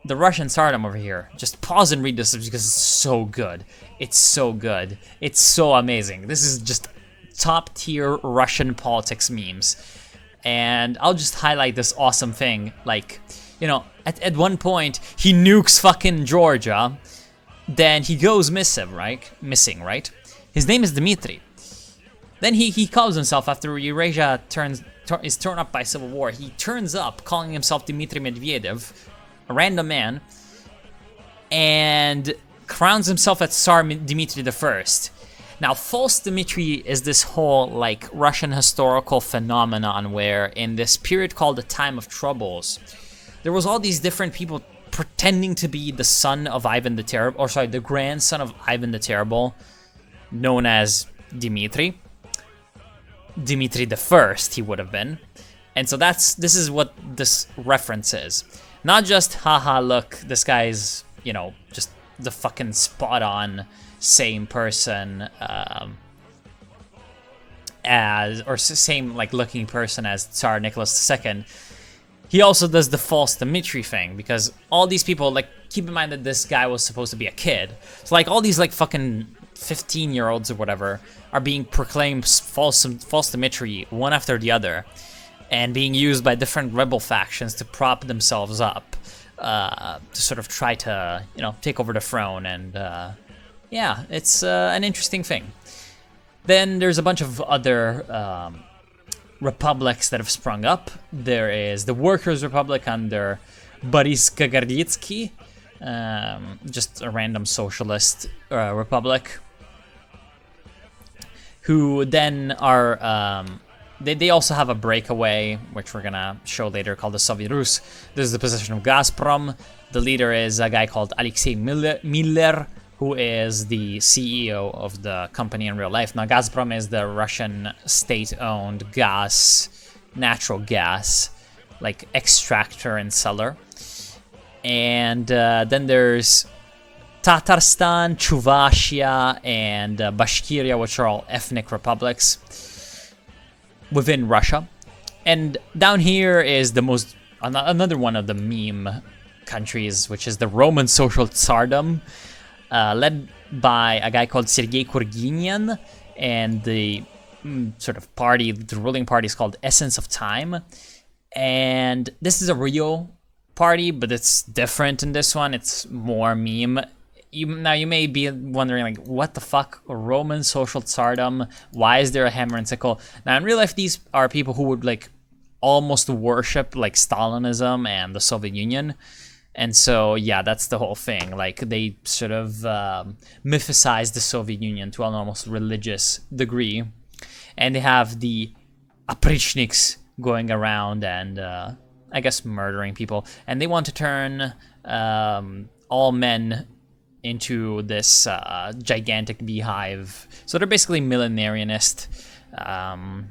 the Russian Tsardom over here. Just pause and read this because it's so good. It's so good. It's so amazing. This is just top tier Russian politics memes. And I'll just highlight this awesome thing. Like, you know, at one point, he nukes fucking Georgia. Then he goes missing, right? His name is Dmitry. Then he calls himself, after Eurasia is torn up by civil war, he turns up calling himself Dmitry Medvedev, a random man, and crowns himself as Tsar Dmitry I. Now, false Dmitry is this whole, like, Russian historical phenomenon where in this period called the Time of Troubles, there was all these different people pretending to be the son of Ivan the Terrible, or sorry, the grandson of Ivan the Terrible, known as Dmitry. Dmitry I, he would have been. And so this is what this reference is. Not just, haha, look, this guy's, you know, just the fucking spot-on same person same, like, looking person as Tsar Nicholas II. He also does the false Dmitry thing, because all these people, like, keep in mind that this guy was supposed to be a kid. So, like, all these, like, fucking 15-year-olds or whatever are being proclaimed false Dmitry one after the other, and being used by different rebel factions to prop themselves up, to sort of try to, you know, take over the throne. And yeah, it's an interesting thing. Then there's a bunch of other republics that have sprung up. There is the Workers' Republic under Boris Kagarditsky, just a random socialist republic, who then are, they also have a breakaway, which we're gonna show later, called the Soviet Rus. This is the position of Gazprom. The leader is a guy called Alexei Miller, who is the CEO of the company in real life. Now, Gazprom is the Russian state-owned natural gas, like, extractor and seller. And then there's Tatarstan, Chuvashia, and Bashkiria, which are all ethnic republics within Russia. And down here is another one of the meme countries, which is the Roman Social Tsardom, led by a guy called Sergei Kurginian, and the sort of party, the ruling party, is called Essence of Time. And this is a real party, but it's different in this one. It's more meme. Now you may be wondering, like, what the fuck, Roman Social Tsardom? Why is there a hammer and sickle? Now, in real life, these are people who would, like, almost worship, like, Stalinism and the Soviet Union. And so, yeah, that's the whole thing. Like, they sort of mythicize the Soviet Union to an almost religious degree. And they have the oprichniks going around and, I guess, murdering people. And they want to turn all men into this gigantic beehive. So they're basically millenarianist. Now,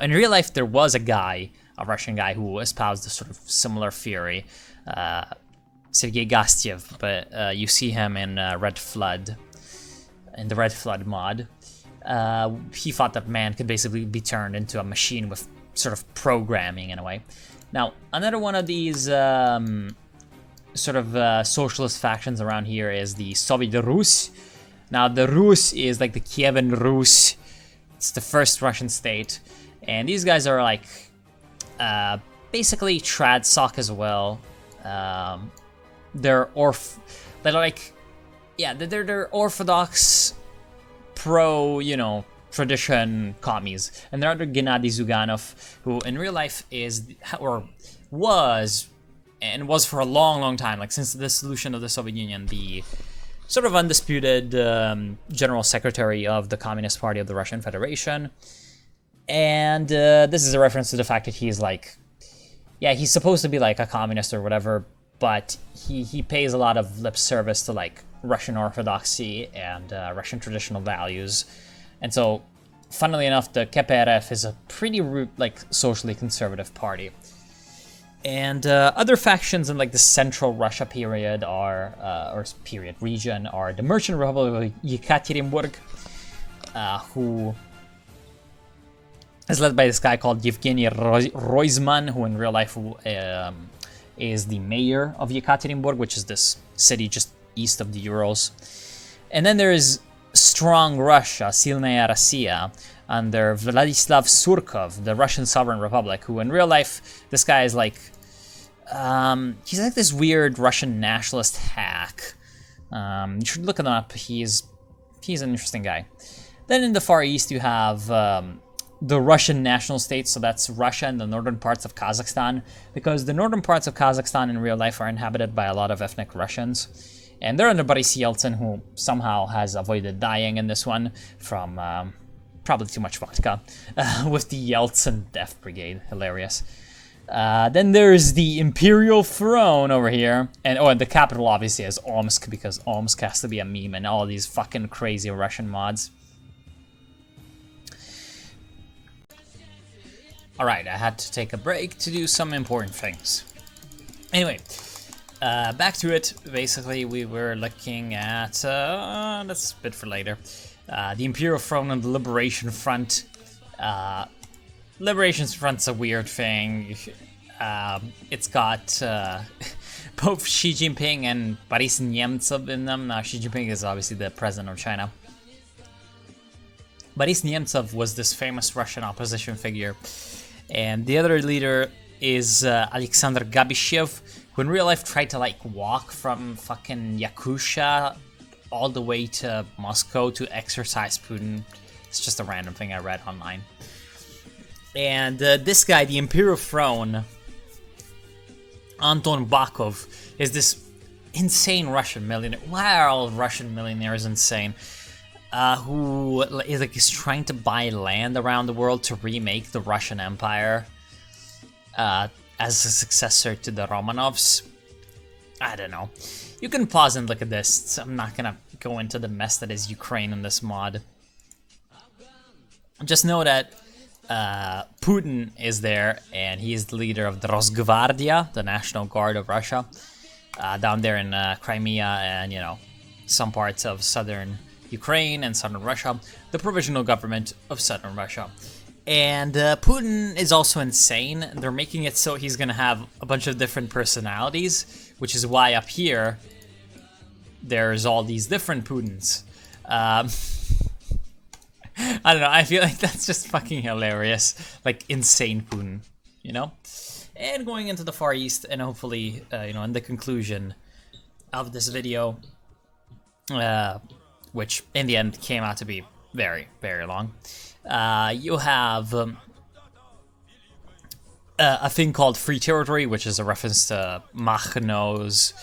in real life, there was a Russian guy who espoused a sort of similar theory, Sergei Gastyev, but you see him in Red Flood, in the Red Flood mod. He thought that man could basically be turned into a machine with sort of programming in a way. Now, another one of these sort of socialist factions around here is the Soviet Rus. Now, the Rus is like the Kievan Rus. It's the first Russian state. And these guys are like basically trad sock as well. They're orthodox, pro, you know, tradition commies. And they're under Gennady Zyuganov, who in real life was for a long, long time, like since the dissolution of the Soviet Union, the sort of undisputed general secretary of the Communist Party of the Russian Federation. And this is a reference to the fact that he's like, yeah, he's supposed to be like a communist or whatever, but he pays a lot of lip service to like Russian orthodoxy and Russian traditional values. And so, funnily enough, the KPRF is a pretty like socially conservative party. And other factions in like the Central Russia period are, or period region, are the Merchant Republic of Yekaterinburg, who is led by this guy called Yevgeny Roizman, who in real life is the mayor of Yekaterinburg, which is this city just east of the Urals. And then there is Strong Russia, Silnaya Rossiya, under Vladislav Surkov, the Russian Sovereign Republic, who in real life, this guy is like, he's like this weird Russian nationalist hack. You should look him up, he's an interesting guy. Then in the Far East you have the Russian national state, so that's Russia and the northern parts of Kazakhstan, because the northern parts of Kazakhstan in real life are inhabited by a lot of ethnic Russians. And they're under Boris Yeltsin, who somehow has avoided dying in this one from probably too much vodka, with the Yeltsin Death Brigade. Hilarious. Then there's the Imperial Throne over here. And the capital obviously is Omsk, because Omsk has to be a meme and all these fucking crazy Russian mods. Alright, I had to take a break to do some important things. Anyway. Back to it. Basically, we were looking at, that's a bit for later, the Imperial Throne and the Liberation Front. Liberation Front's a weird thing. It's got both Xi Jinping and Boris Nemtsov in them. Now, Xi Jinping is obviously the president of China. Boris Nemtsov was this famous Russian opposition figure, and the other leader is Alexander Gabishev, who in real life tried to like walk from fucking Yakutia all the way to Moscow to exercise Putin. It's just a random thing I read online. And this guy, the Imperial Throne, Anton Bakov, is this insane Russian millionaire. Why are all Russian millionaires insane? Who is trying to buy land around the world to remake the Russian Empire. As a successor to the Romanovs. I don't know. You can pause and look at this. I'm not gonna go into the mess that is Ukraine in this mod. Just know that Putin is there, and he is the leader of the Rosgvardia, the National Guard of Russia, down there in Crimea and, you know, some parts of southern Ukraine and southern Russia, the provisional government of southern Russia. And Putin is also insane. They're making it so he's gonna have a bunch of different personalities, which is why up here there's all these different Putins. I don't know, I feel like that's just fucking hilarious. Like, insane Putin, you know? And going into the Far East, and hopefully, you know, in the conclusion of this video, which in the end came out to be very, very long, you have a thing called Free Territory, which is a reference to Makhno's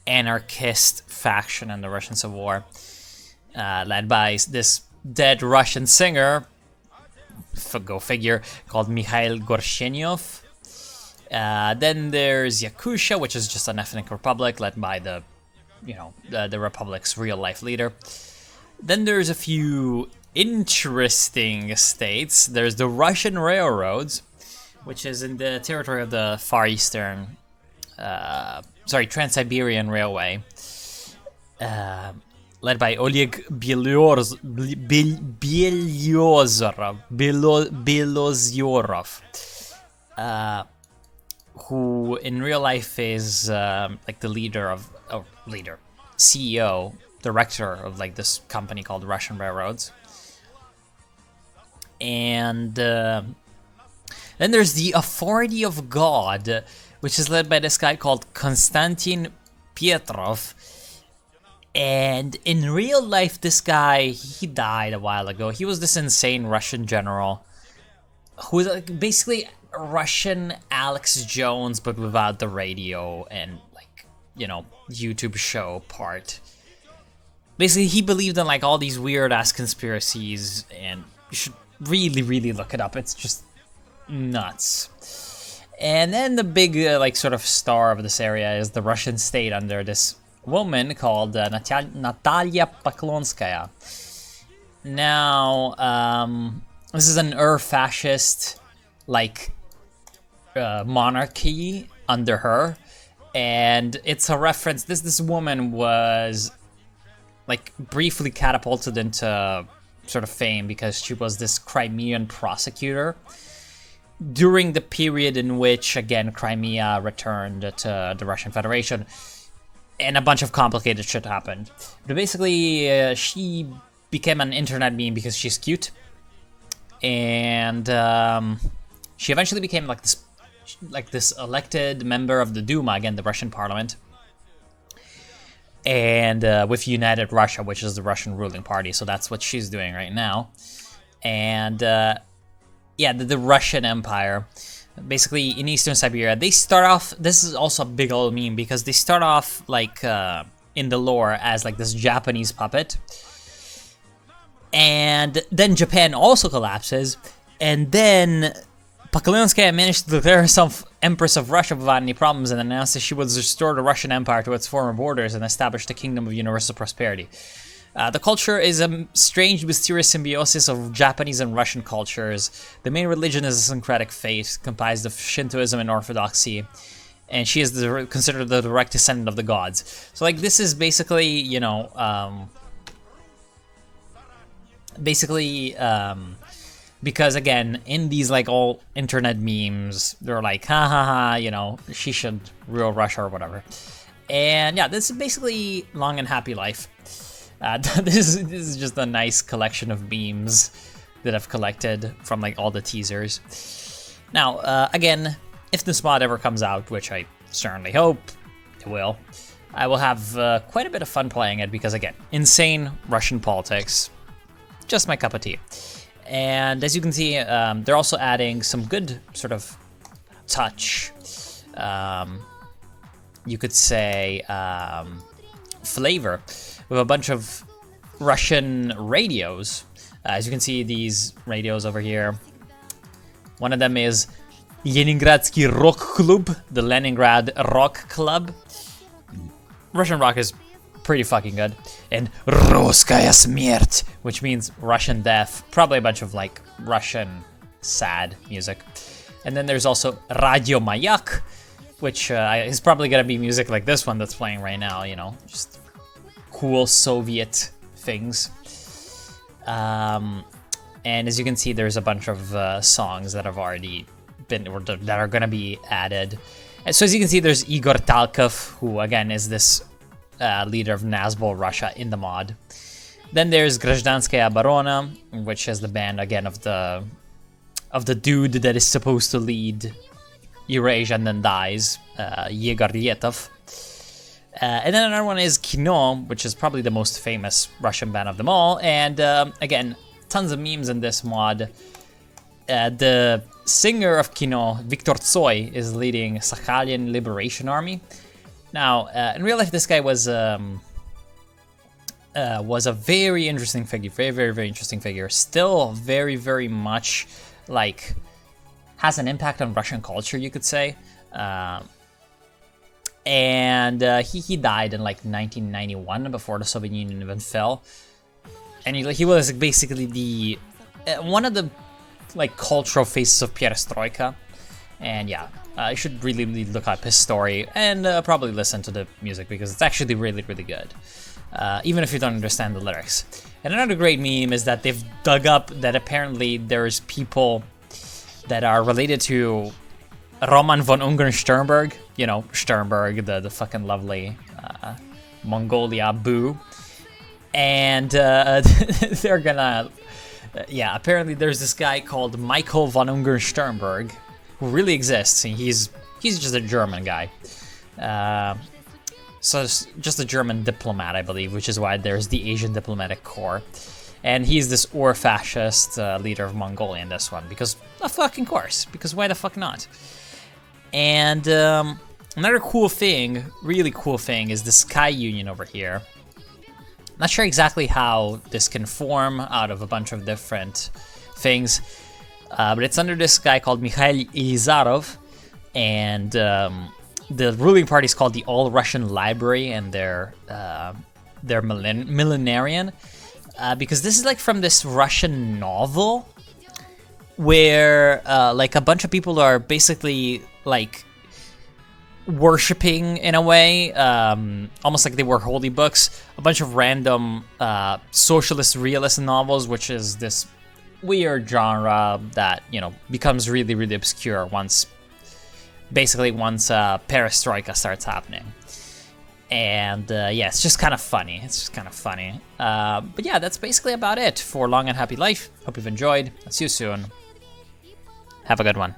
anarchist faction in the Russian Civil War, led by this dead Russian singer, go figure, called Mikhail Gorshenyov. Then there's Yakutia, which is just an ethnic republic led by the, you know, the republic's real life leader. Then there's a few interesting states. There's the Russian Railroads, which is in the territory of the Far Eastern, Trans-Siberian Railway, led by Oleg Belozyorov, who in real life is like the leader of, CEO, director of like this company called Russian Railroads. And then there's the Authority of God, which is led by this guy called Konstantin Pietrov. And in real life, this guy, he died a while ago. He was this insane Russian general who was like basically a Russian Alex Jones, but without the radio and, like, you know, YouTube show part. Basically, he believed in like all these weird ass conspiracies, and you should really, really look it up. It's just nuts. And then the big, like, sort of star of this area is the Russian state under this woman called Natalia Poklonskaya. Now, this is an Ur-fascist, like, monarchy under her. And it's a reference, this woman was like briefly catapulted into sort of fame because she was this Crimean prosecutor during the period in which, again, Crimea returned to the Russian Federation, and a bunch of complicated shit happened. But basically, she became an internet meme because she's cute, and she eventually became like this elected member of the Duma, again, the Russian parliament, and with United Russia, which is the Russian ruling party. So that's what she's doing right now. And yeah, the Russian Empire, basically in Eastern Siberia, they start off, this is also a big old meme, because they start off like in the lore as like this Japanese puppet. And then Japan also collapses, and then Poklonskaya managed to declare herself Empress of Russia without any problems and announced that she would restore the Russian Empire to its former borders and establish the Kingdom of Universal Prosperity. The culture is a strange, mysterious symbiosis of Japanese and Russian cultures. The main religion is a syncretic faith comprised of Shintoism and Orthodoxy, and she is considered the direct descendant of the gods. So, like, this is basically, you know, because, again, in these, like, all internet memes, they're like, ha ha ha, you know, she should rule Russia or whatever. And, yeah, this is basically Long and Happy Life. This is just a nice collection of memes that I've collected from, like, all the teasers. Now, again, if this mod ever comes out, which I certainly hope it will, I will have quite a bit of fun playing it because, again, insane Russian politics. Just my cup of tea. And as you can see, they're also adding some good sort of touch, you could say, flavor, with a bunch of Russian radios. As you can see, these radios over here. One of them is Leningradsky Rock Club, the Leningrad Rock Club. Russian rock is pretty fucking good. And Russkaya Smert, which means Russian death. Probably a bunch of like Russian sad music. And then there's also Radio Mayak, which is probably gonna be music like this one that's playing right now, you know, just cool Soviet things. And as you can see, there's a bunch of songs that have already been, or that are gonna be added. And so as you can see, there's Igor Talkov, who again is this leader of Nazbol Russia in the mod. Then there's Grazhdanskaya Oborona, which is the band again of the dude that is supposed to lead Eurasia and then dies, Yegor Ryetov. And then another one is Kino, which is probably the most famous Russian band of them all. And again, tons of memes in this mod. The singer of Kino, Viktor Tsoi, is leading Sakhalin Liberation Army. Now, in real life, this guy was a very interesting figure, very interesting figure. Still very, very much like has an impact on Russian culture, you could say. And he died in like 1991, before the Soviet Union even fell. And he was basically the one of the like cultural faces of Perestroika. And yeah, you should really look up his story and probably listen to the music because it's actually really good, even if you don't understand the lyrics. And another great meme is that they've dug up that apparently there's people that are related to Roman von Ungern-Sternberg, you know, Sternberg, the fucking lovely Mongolia boo. And they're gonna, yeah, apparently there's this guy called Michael von Ungern-Sternberg, who really exists, and he's just a German guy. So it's just a German diplomat, I believe, which is why there's the Asian Diplomatic Corps. And he's this Ur-fascist leader of Mongolia in this one, because of fucking course, because why the fuck not? And another cool thing, really cool thing, is the Sky Union over here. Not sure exactly how this can form out of a bunch of different things. But it's under this guy called Mikhail Elizarov, and the ruling party is called the All-Russian Library, and they're millenarian, because this is like from this Russian novel, where like a bunch of people are basically like worshipping in a way, almost like they were holy books. A bunch of random socialist realist novels, which is this weird genre that, you know, becomes really, really obscure once perestroika starts happening. And yeah, it's just kind of funny. But yeah, that's basically about it for Long and Happy Life. Hope you've enjoyed. I'll see you soon. Have a good one.